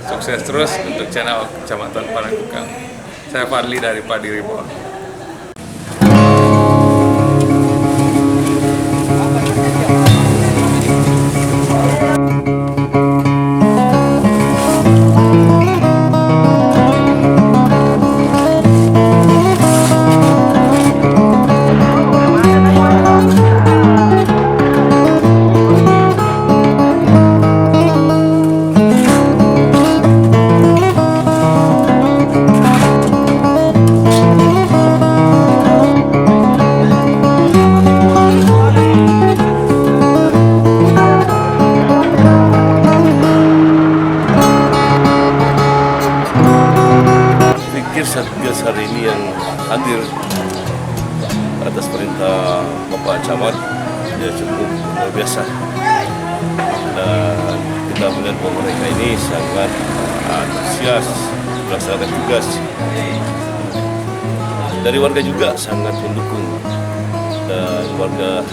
Sukses terus untuk channel Kecamatan Panakukang. Saya Fadli dari Padi Ribo. Satgas hari ini yang hadir atas perintah Bapak Camat dia cukup luar biasa, dan kita melihat bahwa mereka ini sangat antusias melaksanakan tugas. Dari warga juga sangat mendukung, dan warga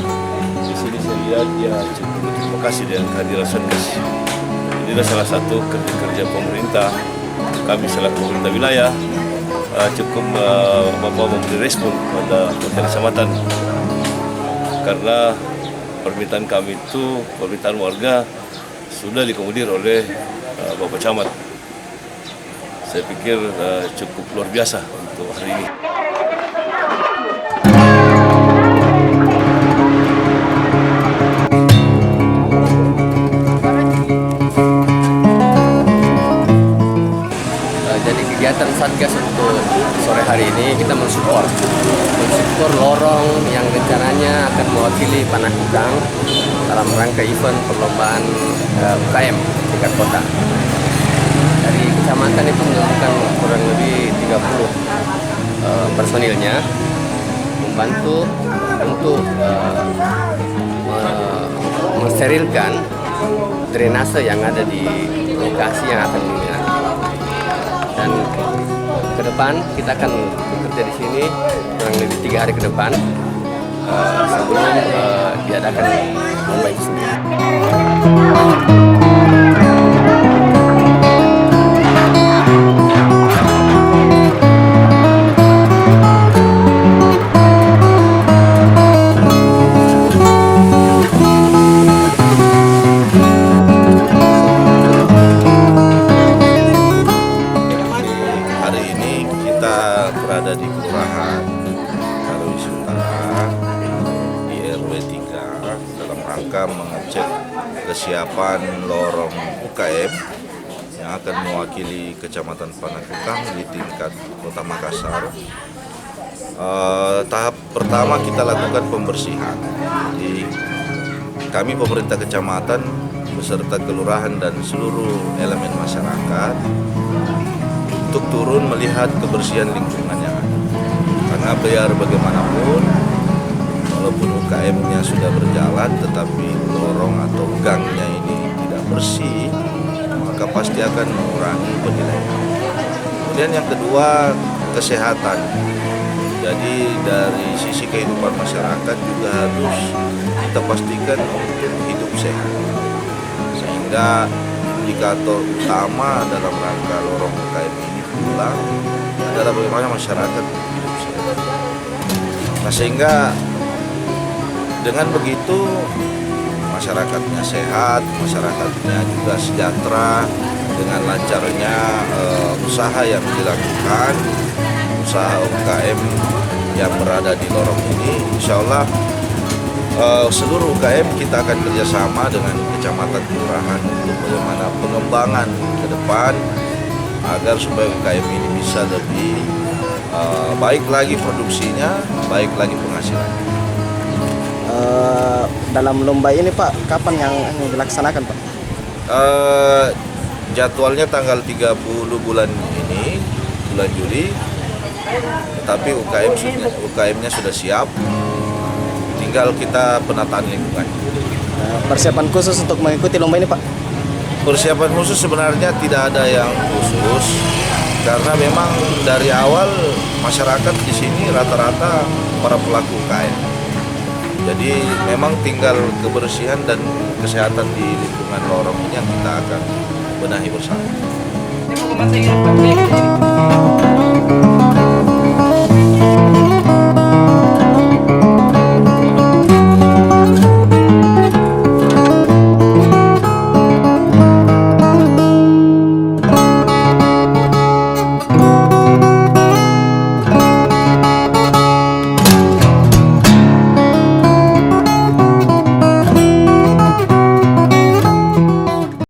di sini saya lihat ya cukup terima kasih dengan kehadiran Satgas. Inilah salah satu kerja pemerintah, kami selaku pemerintah wilayah cukup memberi respon pada kecamatan, karena permintaan kami itu, permintaan warga sudah dikomodir oleh Bapak Camat. Saya pikir cukup luar biasa untuk hari ini. Jadi kegiatan Satgas untuk sore hari ini kita mensupport lorong yang rencananya akan mewakili Panakukang dalam rangka event perlombaan UKM tingkat kota. Dari kecamatan itu menentukan kurang lebih 30 personilnya membantu untuk mensterilkan drainase yang ada di lokasi yang akan dimiliki. Dan ke depan kita akan bekerja di sini kurang lebih 3 hari ke depan sebelum diadakan lomba itu sendiri. Berada di Kelurahan Karawaci Utara di RW 3 dalam rangka mengecek kesiapan lorong UKM yang akan mewakili Kecamatan Panakukang di tingkat Kota Makassar. Tahap pertama kita lakukan pembersihan. Jadi kami pemerintah kecamatan beserta kelurahan dan seluruh elemen masyarakat untuk turun melihat kebersihan lingkungan yang ada. Karena biar bagaimanapun, walaupun UKM-nya sudah berjalan, tetapi lorong atau gangnya ini tidak bersih, maka pasti akan mengurangi penilaian. Kemudian yang kedua, kesehatan. Jadi dari sisi kehidupan masyarakat juga harus kita pastikan untuk hidup sehat. Sehingga indikator utama dalam rangka lorong UKM ini pulang adalah bagaimana masyarakat hidup sehat. Nah, sehingga dengan begitu masyarakatnya sehat, masyarakatnya juga sejahtera dengan lancarnya usaha yang dilakukan, usaha UKM yang berada di lorong ini. Insya Allah seluruh UKM kita akan kerjasama dengan kecamatan kelurahan untuk bagaimana pengembangan ke depan agar supaya UKM ini bisa lebih baik lagi produksinya, baik lagi penghasilannya. Dalam lomba ini Pak, kapan yang dilaksanakan Pak? Jadwalnya tanggal 30 bulan ini, bulan Juli, tapi UKM-nya sudah siap, tinggal kita penataan lingkungan. Persiapan khusus untuk mengikuti lomba ini Pak? Persiapan khusus sebenarnya tidak ada yang khusus, karena memang dari awal masyarakat di sini rata-rata para pelaku UKM. Jadi memang tinggal kebersihan dan kesehatan di lingkungan lorong ini yang kita akan benahi bersama. Sama saya